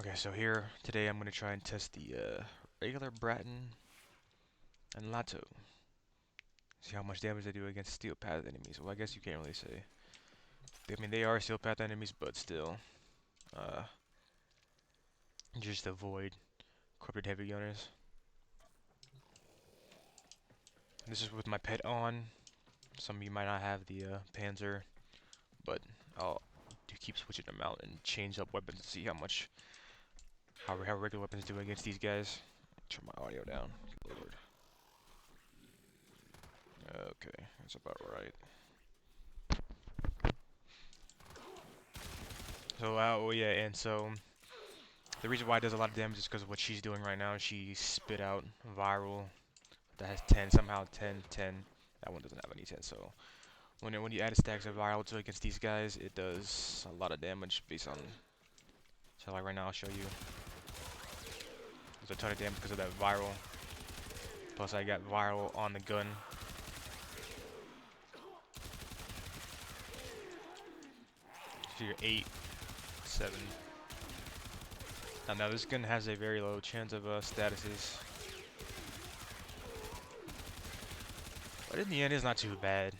Okay, so here today I'm going to try and test the regular Bratton and Lato. See how much damage they do against steel path enemies. Well, I guess you can't really say. I mean, they are steel path enemies, but still. Uh, just avoid corrupted heavy gunners. This is with my pet on. Some of you might not have the Panzer, but I'll keep switching them out and change up weapons to see how regular weapons do against these guys. Turn my audio down. Good lord. Okay, that's about right. So, oh yeah, and so the reason why it does a lot of damage is because of what she's doing right now. She spit out viral that has 10, somehow 10, 10. That one doesn't have any 10, so when you add a stacks of viral to against these guys, it does a lot of damage based on. So like right now, I'll show you. There's a ton of damage because of that viral. Plus I got viral on the gun. So you're 8, 7. Now this gun has a very low chance of statuses. But in the end, it's not too bad.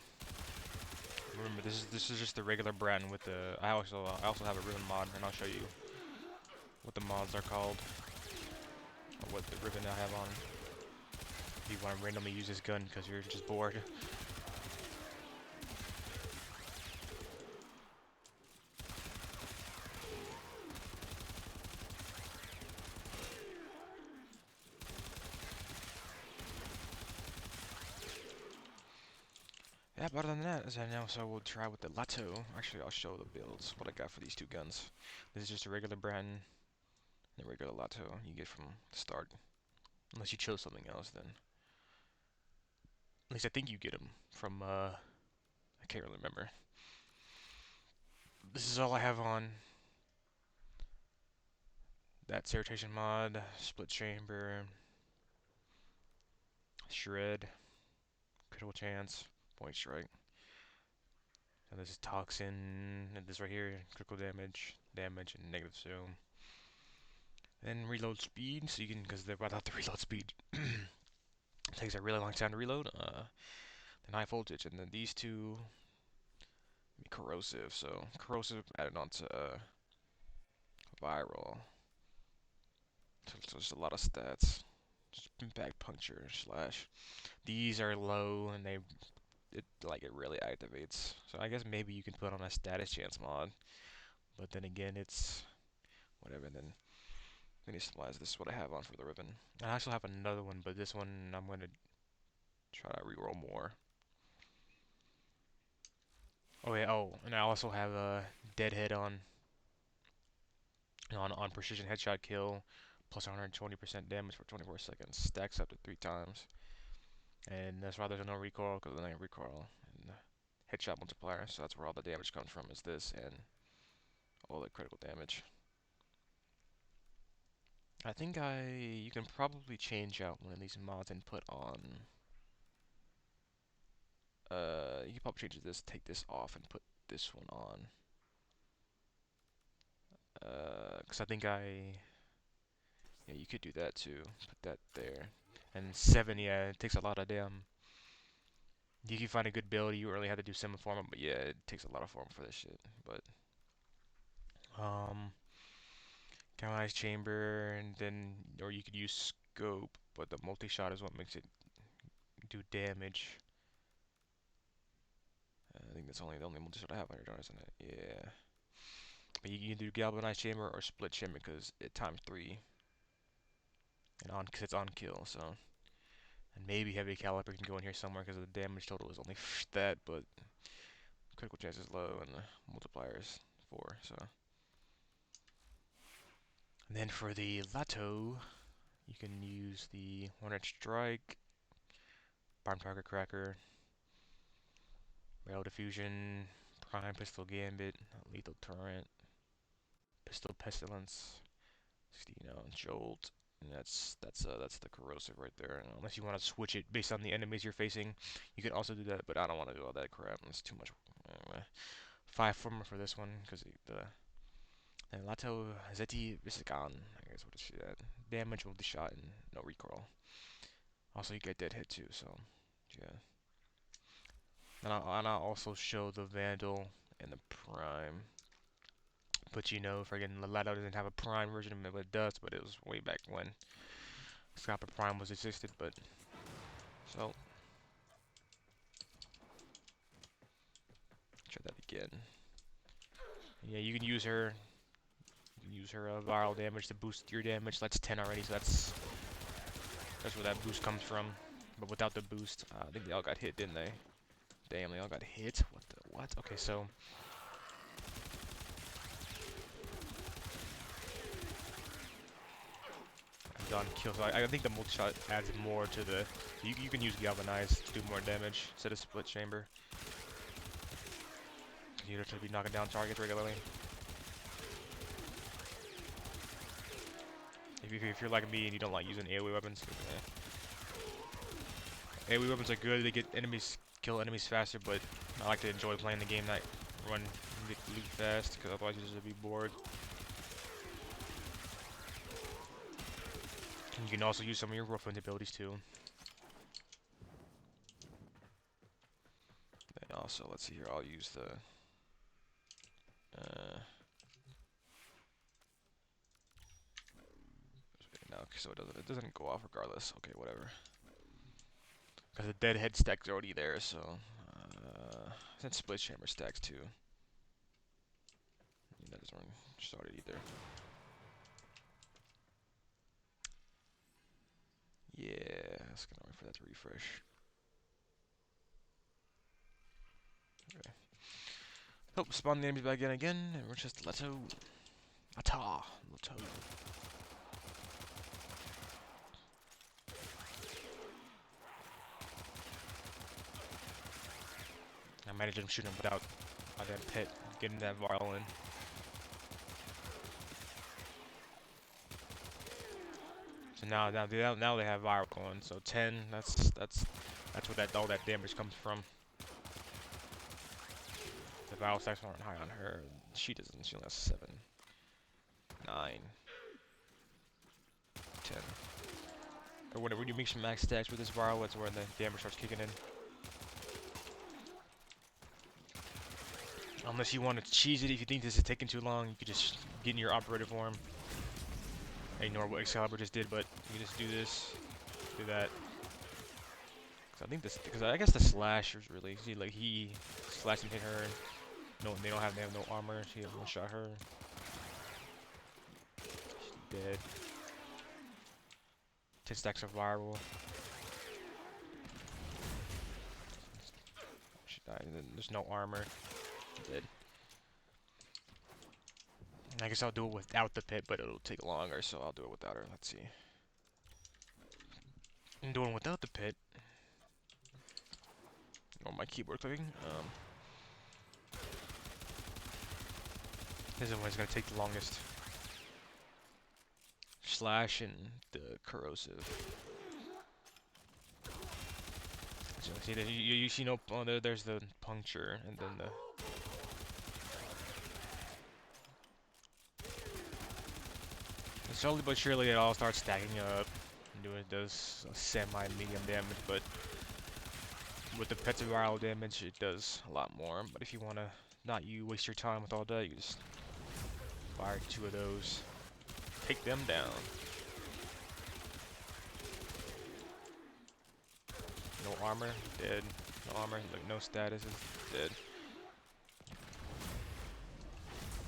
Remember, this is just the regular Bratton with the. I also have a ribbon mod, and I'll show you what the mods are called, or what the ribbon I have on. If you want to randomly use this gun because you're just bored. Yeah, but other than that, as I know, so we'll try with the Lato. Actually, I'll show the builds, what I got for these two guns. This is just a regular Bratton and a regular Lato you get from the start. Unless you chose something else, then. At least I think you get them from, I can't really remember. This is all I have on that rotation mod, split chamber, shred, critical chance, point strike. And this is toxin, and this right here, critical damage, and negative zoom. Then reload speed, so you can, because they're without the reload speed, it takes a really long time to reload. Then high voltage, and then these two, corrosive. So corrosive added on to viral. So just a lot of stats. Just impact puncture slash. These are low, and it really activates. So I guess maybe you can put on a status chance mod, but then again, it's whatever. Then mini supplies. This is what I have on for the ribbon. I actually have another one, but this one I'm gonna try to reroll more. Oh yeah. Oh, and I also have a deadhead on precision headshot kill, plus 120% damage for 24 seconds. Stacks up to 3 times, and that's why there's no recoil because then I recoil and headshot multiplier. So that's where all the damage comes from. Is this and all the critical damage. I think you can probably change out one of these mods and put on. You can probably change this, take this off, and put this one on. Cause I think yeah, you could do that too. Put that there. And 7, yeah, it takes a lot of damn. You can find a good build, you really have to do semi-form, but yeah, it takes a lot of form for this shit. But, um, galvanized chamber, and then, or you could use scope, but the multi-shot is what makes it do damage. I think that's the only multi-shot I have on here, isn't it? Yeah. But you can do galvanized chamber or split chamber because it times 3, and cause it's on kill, so. And maybe heavy caliber can go in here somewhere because the damage total is only that, but critical chance is low and the multiplier is 4, so. And then for the Lato, you can use the one-edge strike, prime target cracker, rail diffusion, prime pistol gambit, lethal torrent, pistol pestilence, 16 jolt, and that's the corrosive right there. And unless you want to switch it based on the enemies you're facing, you can also do that. But I don't want to do all that crap. It's too much. Anyway, 5 former for this one because And Lato Zeti Visigon, I guess what is that? Damage with the shot and no recoil. Also, you get dead hit too, so yeah. And I'll also show the Vandal and the Prime. But you know, friggin' Lato doesn't have a Prime version of it, but it does, but it was way back when Scopper Prime was existed, but so try that again. Yeah, you can use her. You can use her viral damage to boost your damage. That's 10 already, so that's where that boost comes from. But without the boost, I think they all got hit, didn't they? Damn, they all got hit. What the what? Okay, so I'm done. Kill. So I think the multi shot adds more to the. You can use galvanize to do more damage instead of split chamber. You have to be knocking down targets regularly. If you're like me and you don't like using AoE weapons, AoE weapons are good. They get enemies, kill enemies faster, but I like to enjoy playing the game that run loot fast, because otherwise you just be bored. And you can also use some of your Warframe abilities too. And also, let's see here. I'll use the. No, so it doesn't go off regardless. Okay, whatever. Because the dead head stack's already there, so since split chamber stacks too. That doesn't start it either. Yeah, it's gonna wait for that to refresh. Okay. Oh, spawn the enemies back in again, and we're just Leto. Ata! Leto. I managed him shooting him without a damn pit, getting that viral in. So now they have viral going. So 10, that's where all that damage comes from. The viral stacks aren't high on her. She doesn't. She only has 7, 9, 10. Or whenever you make some max stacks with this viral, that's where the damage starts kicking in. Unless you want to cheese it, if you think this is taking too long, you could just get in your operator form. Ignore what Excalibur just did, but you can just do this, do that. Cause I think this, because I guess the slashers really, see, like he slashed and hit her. No, they have no armor. She one shot her. She's dead. 10 stacks of viral. She died. And then there's no armor. Dead. I guess I'll do it without the pit, but it'll take longer, so I'll do it without her. Let's see. I'm doing without the pit. Or my keyboard clicking. This is one's gonna take the longest. Slash and the corrosive. So see that you see no there's the puncture and then the slowly but surely it all starts stacking up and does semi-medium damage, but with the pets of viral damage it does a lot more. But if you wanna not waste your time with all that, you just fire 2 of those. Take them down. No armor, dead. No armor, like no status, is dead.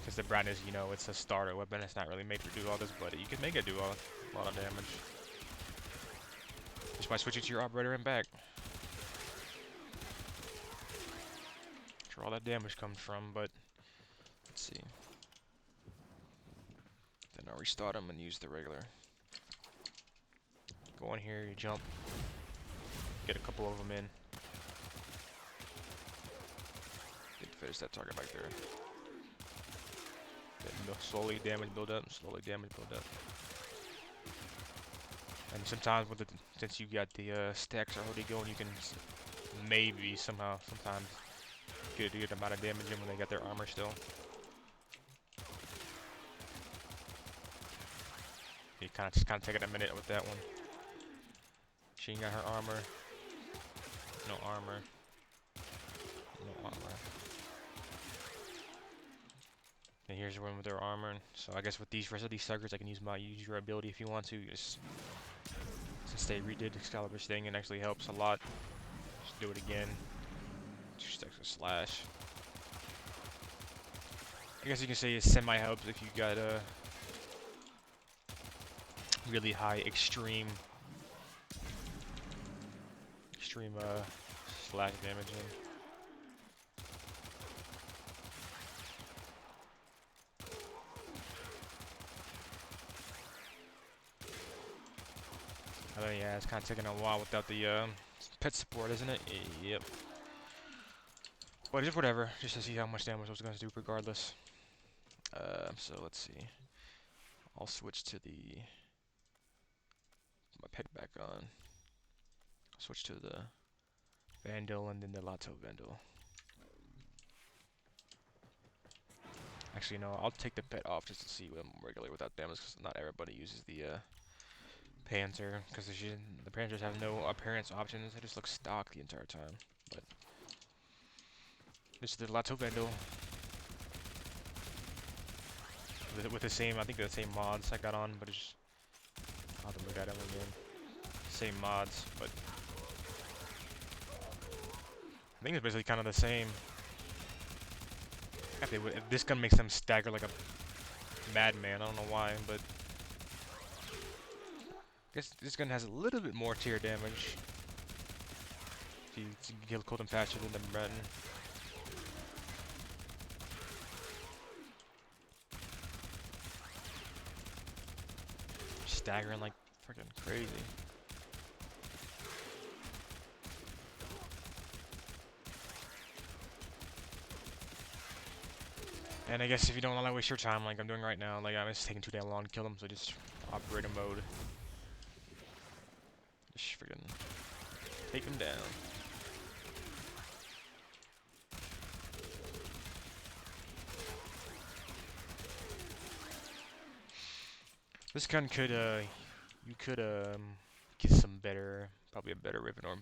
Because the brand is, it's a starter weapon. It's not really made to do all this, but you can make it do a lot of damage. Just by switching to your operator and back. That's where all that damage comes from, but let's see. Then I'll restart them and use the regular. Go in here, you jump. Get a couple of them in. Get to finish that target back there. Slowly damage build up, slowly damage build up. And sometimes since you got the stacks already going, you can maybe sometimes get a good amount of damage in when they got their armor still. be kind of taking a minute with that one. She ain't got her armor. No armor. No armor. And here's one with their armor. So I guess with these rest of these suckers, I can use your ability if you want to. Just since they redid Excalibur's thing, it actually helps a lot. Just do it again. Just extra slash. I guess you can say it semi helps if you got a really high extreme slash damage in. Oh yeah, it's kind of taking a while without the pet support, isn't it? Yep. But just whatever, just to see how much damage I was going to do regardless. So let's see. I'll switch to my pet back on. Switch to the Vandal and then the Lato Vandal. Actually, no, I'll take the pet off just to see what I'm regularly without damage, because not everybody uses the Panzer, because the Panzers have no appearance options. They just look stock the entire time. But this is the Lato Vandal with the same, I think the same mods I got on, but it's just, I'll have to look at them again. Same mods, but I think it's basically kind of the same. If this gun makes them stagger like a madman, I don't know why, but I guess this gun has a little bit more tier damage. If you kill them faster than the Breton. Staggering like freaking crazy. And I guess if you don't want to waste your time like I'm doing right now, like I'm just taking too damn long to kill them, so just operator mode. Just freaking take them down. This gun could, you could, get some better, probably a better Riven or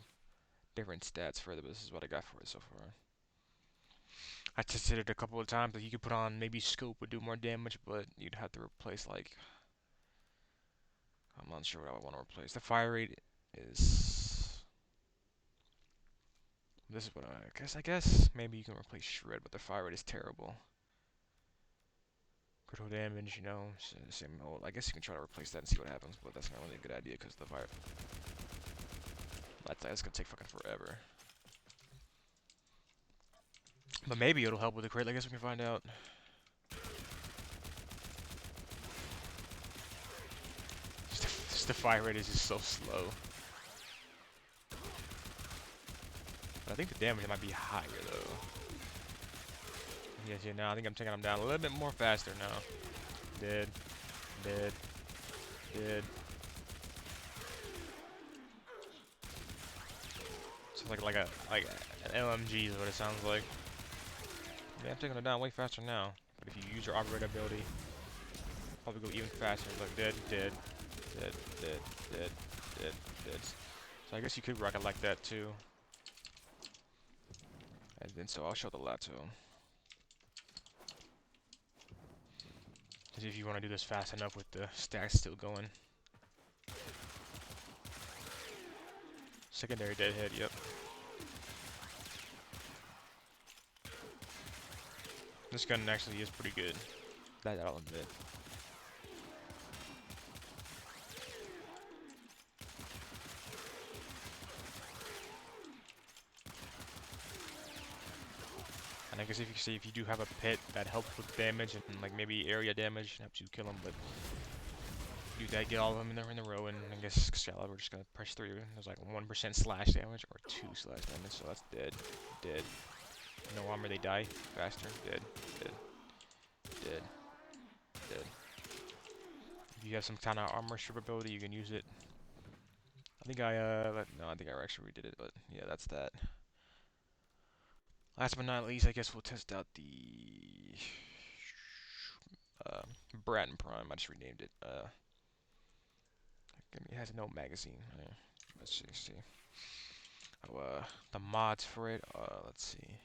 different stats for it, but this is what I got for it so far. I tested it a couple of times, like you could put on maybe Scope would do more damage, but you'd have to replace like, I'm not sure what I would want to replace. The fire rate is, this is what I guess maybe you can replace Shred, but the fire rate is terrible. Critical damage, you know, same old. I guess you can try to replace that and see what happens, but that's not really a good idea because the fire, that's gonna take fucking forever. But maybe it'll help with the crit. I guess we can find out. Just the fire rate is just so slow. But I think the damage might be higher though. Yes, yeah, now I think I'm taking them down a little bit more faster now. Dead. Dead. Dead. So like an LMG is what it sounds like. Yeah, I'm taking them down way faster now. But if you use your operator ability, probably go even faster. Look, dead, dead, dead, dead, dead, dead, dead. So I guess you could rock it like that too. And then so I'll show the Lato. Because if you want to do this fast enough with the stacks still going. Secondary deadhead, yep. This gun actually is pretty good. That I'll admit. And I guess if you see if you do have a pet that helps with damage and like maybe area damage and helps you kill them, but do that, get all of them in a row, and I guess Excalibur just gonna press through. There's like 1% slash damage or 2 slash damage, so that's dead, dead. No armor, they die faster. Dead, dead, dead, dead. If you have some kind of armor strip ability, you can use it. I think no, I think I actually redid it, but yeah, that's that. Last but not least, I guess we'll test out the Bratton Prime. I just renamed it. It has no magazine. Let's see. Oh, the mods for it. Let's see.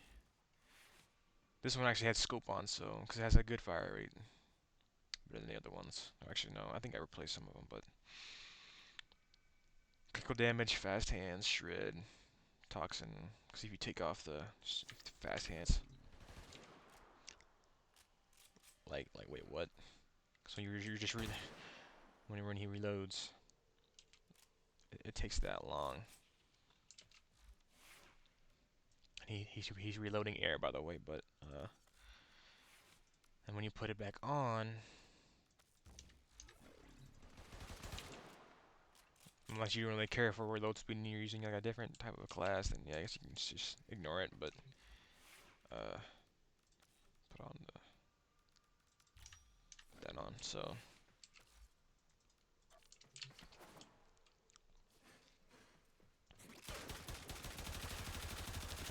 This one actually had scope on, so because it has a good fire rate, better than the other ones. Actually, no. I think I replaced some of them, but critical damage, fast hands, shred, toxin. Because if you take off the fast hands, like wait, what? So you're just when he reloads, it takes that long. He's reloading air, by the way, but and when you put it back on, unless you don't really care for reload speed and you're using like a different type of class, then yeah, I guess you can just ignore it. But put on that on. So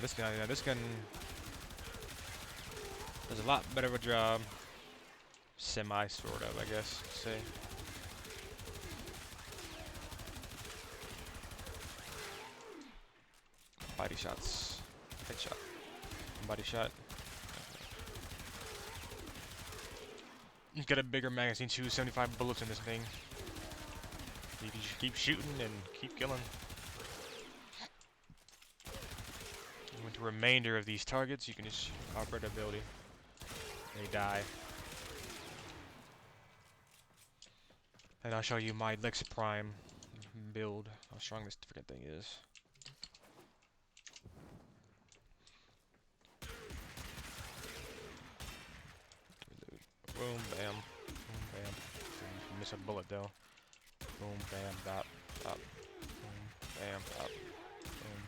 this gun does a lot better of a job, semi sort of, I guess, say. Body shots, headshot, body shot. You get a bigger magazine too, 75 bullets in this thing. You can just keep shooting and keep killing. With the remainder of these targets, you can just operate ability. They die. And I'll show you my Lex Prime build, how strong this freaking thing is. Boom, bam, boom, bam. So miss a bullet though. Boom, bam, dot, dot. Boom, bam, dot, boom.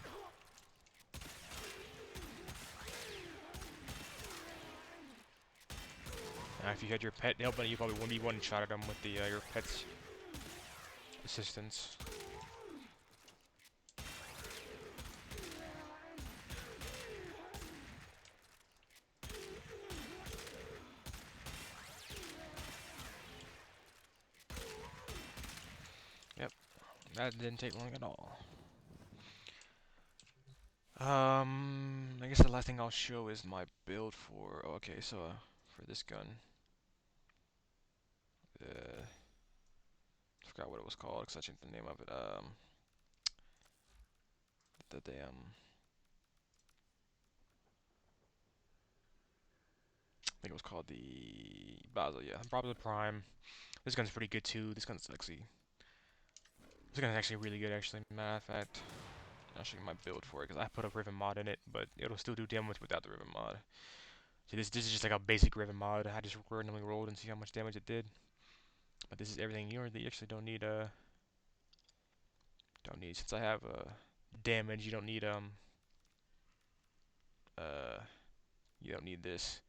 Now, if you had your pet helping, you probably wouldn't be one-shotted them with the your pet's assistance. Yep, that didn't take long at all. I guess the last thing I'll show is my build for. Oh, okay, so for this gun, forgot what it was called because I changed the name of it. The damn. I think it was called the Basel. Yeah, Basel Prime. This gun's pretty good too. This gun's actually really good. Actually, matter of fact, I'll show you my build for it because I put a Riven mod in it, but it'll still do damage without the Riven mod. See, this is just like a basic Riven mod. I just randomly rolled and see how much damage it did. But this is everything you actually don't need. Don't need, since I have damage. Uh you don't need this.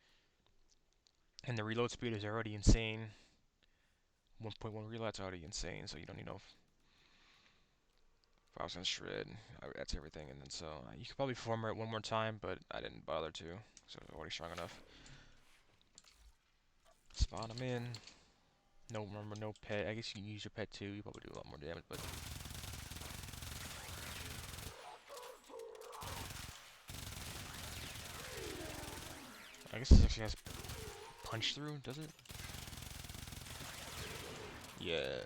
And the reload speed is already insane. 1.1 reload's already insane, so you don't need no 5% shred. That's everything. And then so you could probably former it one more time, but I didn't bother to, so it's already strong enough. Spawn them in. No, remember, no pet. I guess you can use your pet too. You probably do a lot more damage, but I guess this actually has punch through, does it? Yeah.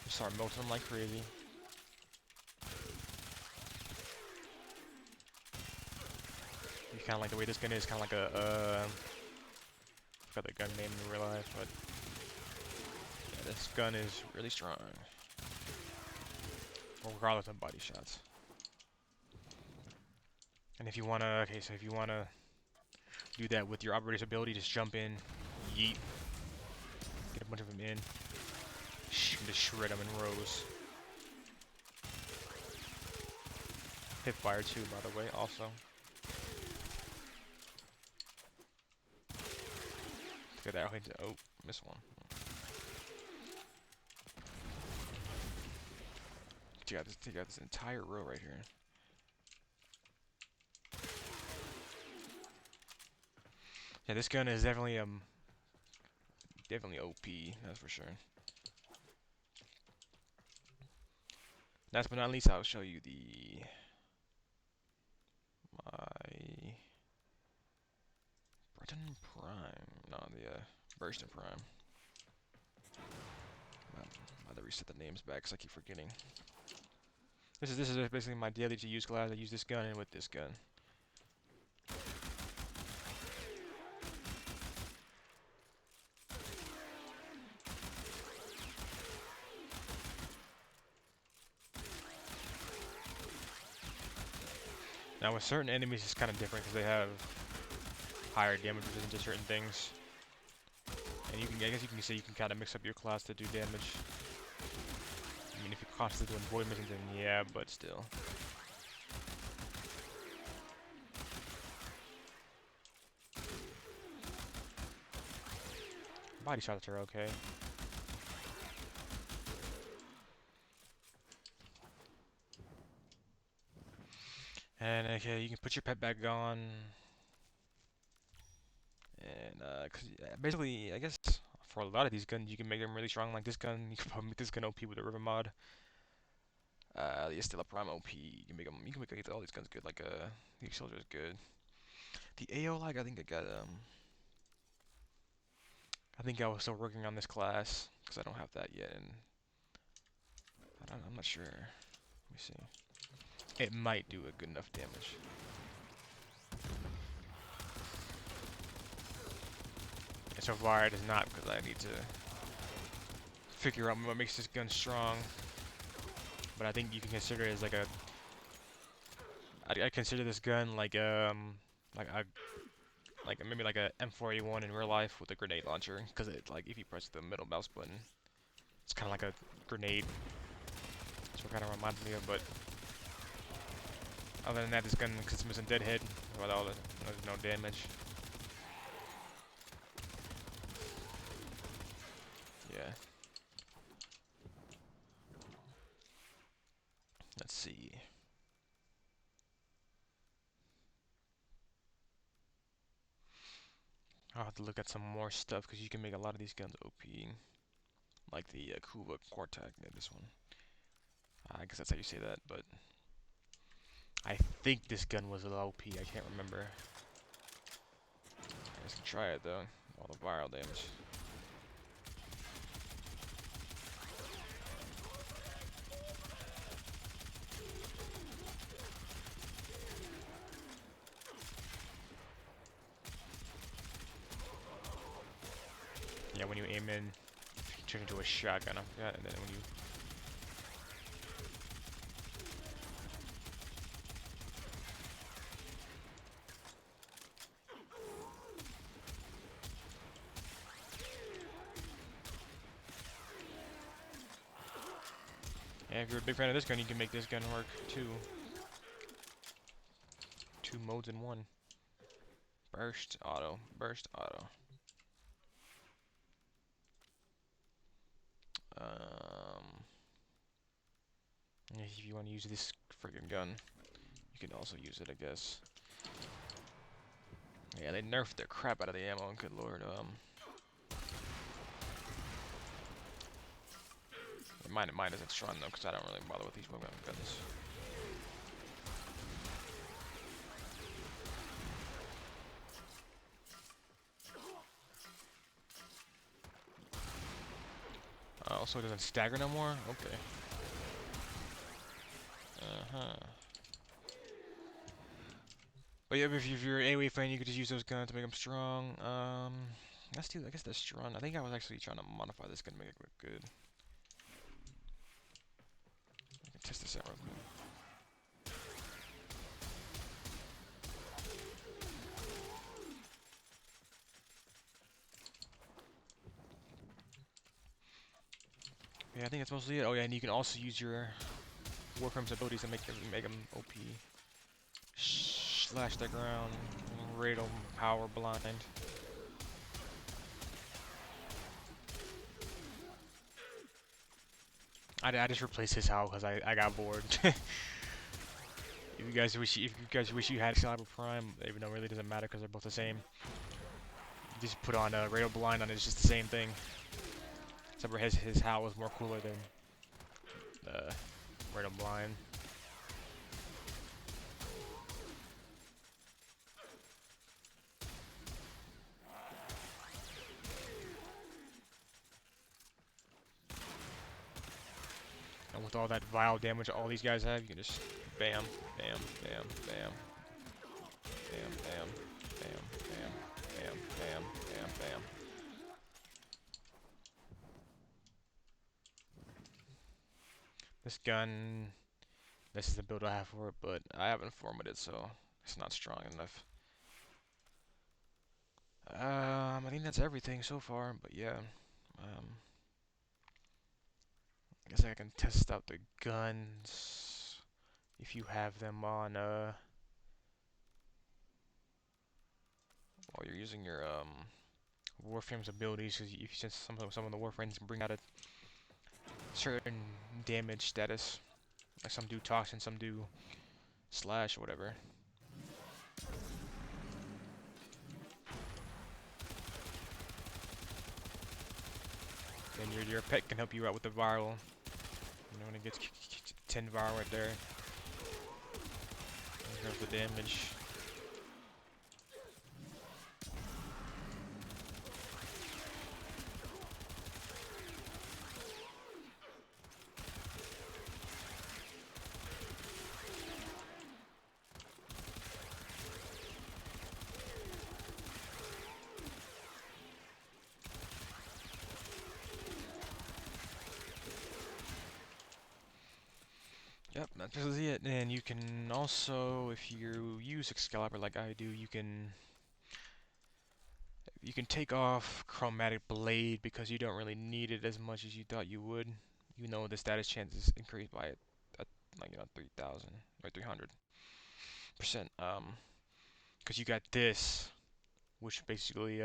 Start melting them like crazy. You kind of like the way this gun is, kind of like a I forgot the gun name in real life, but yeah, this gun is really strong. Well, regardless of body shots. And if you wanna, okay, so if you wanna do that with your operator's ability, just jump in, yeet, get a bunch of them in, just shred them in rows. Hip fire too, by the way, also. Look at that, oh, missed one. You got this entire row right here. Yeah, this gun is definitely definitely OP, that's for sure. Last but not least, I'll show you my Breton Prime. No, the Burston Prime. I'm about to reset the names back because I keep forgetting. This is basically my daily to use class. I use this gun and with this gun. Now with certain enemies it's kind of different because they have higher damage resistance to certain things. And you can, I guess you can say you can kind of mix up your class to do damage. I mean, if you're constantly doing void missions, then yeah, but still. Body shots are okay. And okay, you can put your pet back on. And basically, I guess for a lot of these guns, you can make them really strong. Like this gun, you can probably make this gun OP with a river mod. The Estella Prime OP, you can make them. You can make all these guns good. Like the Soldier is good. The AO, like I think I got I think I was still working on this class because I don't have that yet, and I'm not sure. Let me see. It might do a good enough damage. And so far it is not because I need to figure out what makes this gun strong. But I think you can consider it as like a. I consider this gun like maybe like a M4A1 in real life with a grenade launcher, because it like if you press the middle mouse button, it's kind of like a grenade. That's what kind of reminds me of. But other than that, this gun, because it's missing deadhead, without there's no damage. Yeah. Let's see. I'll have to look at some more stuff because you can make a lot of these guns OP, like the Kuva Quartak. Yeah, this one. I guess that's how you say that, but I think this gun was a little OP. I can't remember. I guess I can try it though. All the viral damage. Yeah, when you aim in, turn into a shotgun. I forgot. And then when you yeah, if you're a big fan of this gun, you can make this gun work too. Two modes in one. Burst auto. Burst auto. If you want to use this friggin' gun, you can also use it, I guess. Yeah, they nerfed the crap out of the ammo. Good lord. Mine isn't strong though, because I don't really bother with these weapon guns. Also, it doesn't stagger no more? Okay. But yeah, if you're an AoE fan, you could just use those guns to make them strong. I guess that's strong. I think I was actually trying to modify this gun to make it look good. I can test this out real quick. Yeah, I think that's mostly it. Oh yeah, and you can also use your Warframe's abilities to make them OP. Slash the ground, Radal Power Blind. I just replaced his howl because I got bored. If you guys wish you had Cyber Prime, even though it really doesn't matter because they're both the same. You just put on Radal Blind on it, it's just the same thing. Except for his howl was more cooler than Random blind. And with all that vile damage all these guys have, you can just bam, bam, bam, bam, bam, bam, bam, bam, bam, bam, bam, bam. This gun, this is the build I have for it, but I haven't formatted it, so it's not strong enough. I think that's everything so far, but yeah. I guess I can test out the guns if you have them on while you're using your Warframe's abilities, because if you since some of the Warframes can bring out a certain damage status, like some do toxin, some do slash or whatever. And your pet can help you out with the viral. You know, when it gets 10 viral right there, there's the damage. Yep, that's basically it. And you can also, if you use Excalibur like I do, you can take off Chromatic Blade because you don't really need it as much as you thought you would. You know the status chance is increased by like 3,000 or 300%. Because you got this, which basically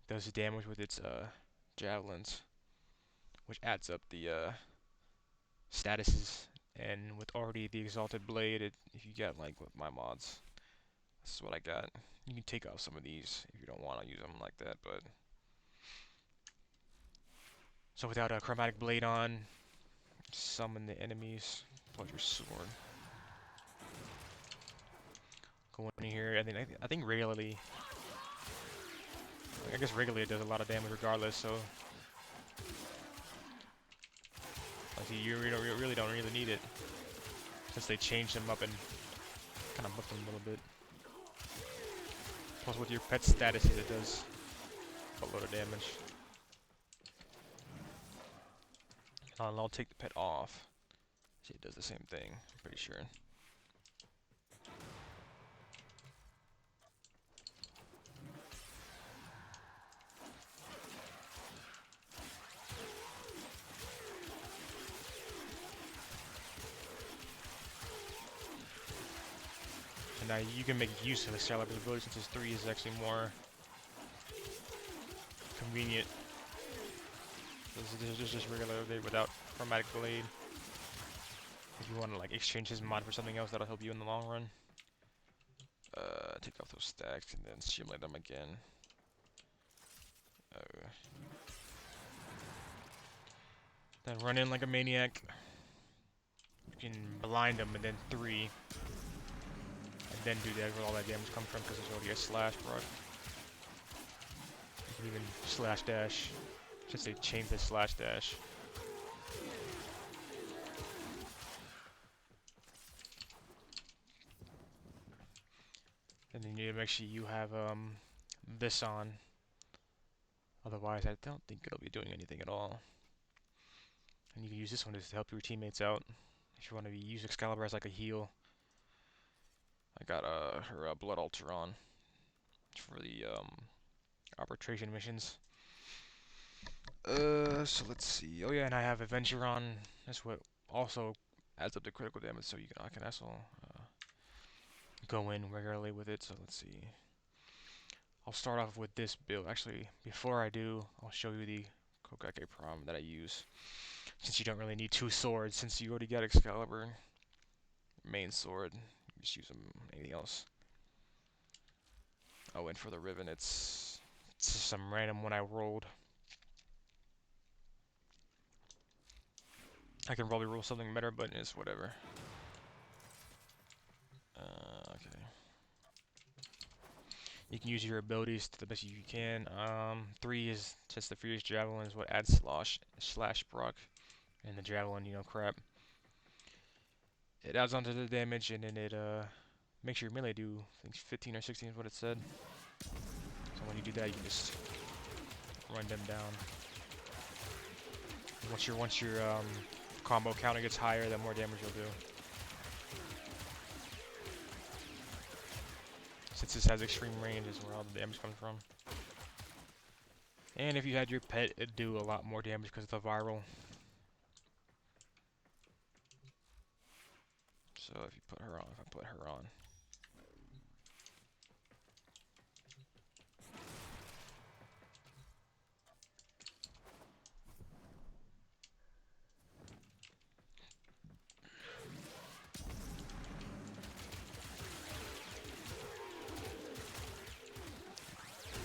does damage with its javelins, which adds up the statuses. And with already the Exalted Blade, if you get like with my mods, this is what I got. You can take off some of these if you don't want to use them like that, but so without a Chromatic Blade on, summon the enemies, plus your sword. Go in here, and then I think regularly, I guess regularly it does a lot of damage regardless, so like, you really don't need it, since they changed them up and kind of buffed them a little bit. Plus with your pet statuses it does a load of damage. And I'll take the pet off. See, it does the same thing, I'm pretty sure. And now you can make use of Excalibur's ability since his 3 is actually more convenient. This is just regular blade without Chromatic Blade. If you want to like exchange his mod for something else, that'll help you in the long run. Take off those stacks and then simulate them again. Then run in like a maniac. You can blind them and then 3. And then do that where all that damage comes from because there's already a slash proc. You can even slash dash. Since they changed the slash dash. And then you need to make sure you have this on. Otherwise, I don't think it'll be doing anything at all. And you can use this one just to help your teammates out. If you want to use Excalibur as like a heal. I got her Blood Altar on for the arbitration missions. So let's see. Oh yeah, and I have Adventure on. That's what also adds up to critical damage, so I can also go in regularly with it. So let's see. I'll start off with this build. Actually, before I do, I'll show you the Kokake Prom that I use. Since you don't really need 2 swords, since you already got Excalibur, main sword, just use them. Anything else? Oh, and for the Riven, it's just some random one I rolled. I can probably roll something better, but it's whatever. Okay. You can use your abilities to the best you can. 3 is just the Furious Javelin is what adds slash proc, and the Javelin, you know, crap. It adds onto the damage, and then it makes your melee do, I think 15 or 16 is what it said. So when you do that, you can just run them down. Once your combo counter gets higher, the more damage you'll do. Since this has extreme range, is where all the damage comes from. And if you had your pet, it'd do a lot more damage because of the viral. So if you put her on, if I put her on.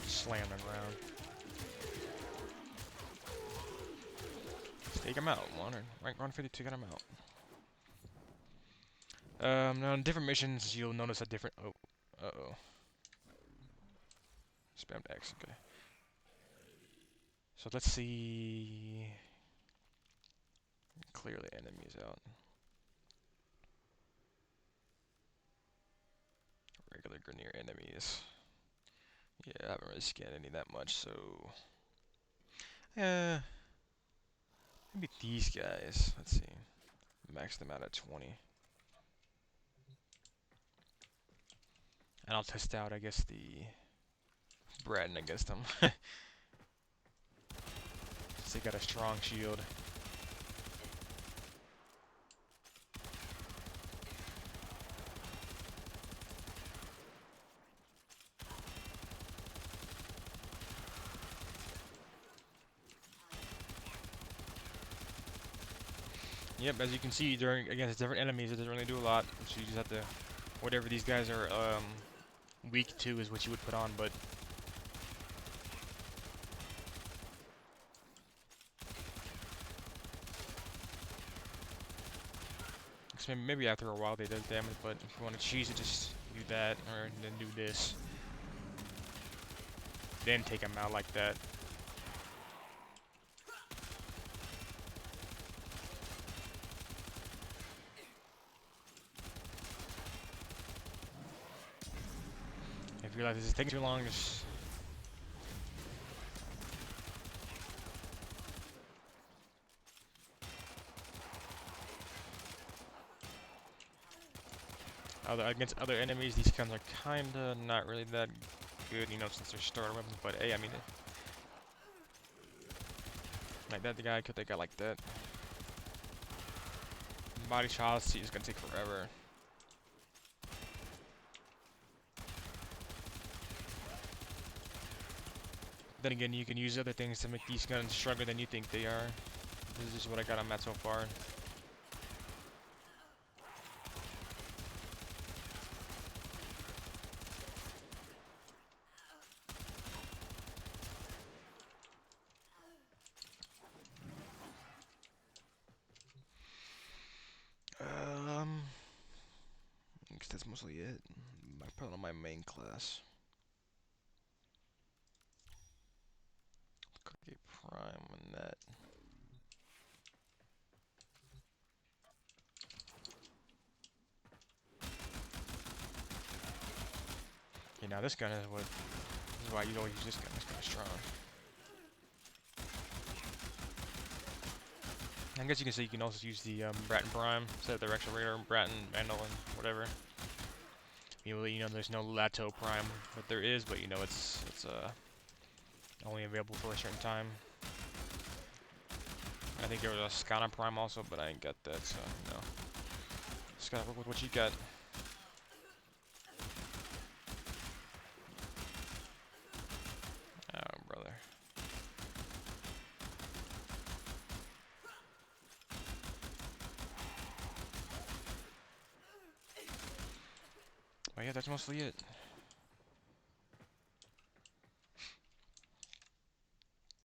Slam the ground. Take him out. Rank 150 to get him out. Now on different missions, you'll notice a different. Oh, uh-oh. Spammed X. Okay. So let's see. Clear the enemies out. Regular Grenier enemies. Yeah, I haven't really scanned any that much, so. Maybe these guys. Let's see. Max them out at 20. And I'll test out, I guess, the Braden against them. Since they got a strong shield. Yep, as you can see, against different enemies, it doesn't really do a lot. So you just have to, whatever these guys are weak to is what you would put on, but maybe after a while they do damage, but if you want to cheese it, just do that, or then do this. Then take them out like that. If you realize this is taking too long, just against other enemies, these guns are kinda not really that good, you know, since they're starter weapons. But hey, I mean, like that, the guy could take out like that. Body shots, is gonna take forever. Then again, you can use other things to make these guns stronger than you think they are. This is just what I got on that so far. I guess that's mostly it. Probably on my main class. Get Prime on that. Okay, now this gun is what. This is why you always use this gun. This gun is strong. I guess you can say you can also use the Bratton Prime, set of the Rexal Raider, Bratton, Vandal, and whatever. You know, there's no Lato Prime, but there is. But you know, it's only available for a certain time. I think there was a Scana Prime also, but I ain't got that, so you know, just gotta work with what you got. Oh, brother. But yeah, that's mostly it.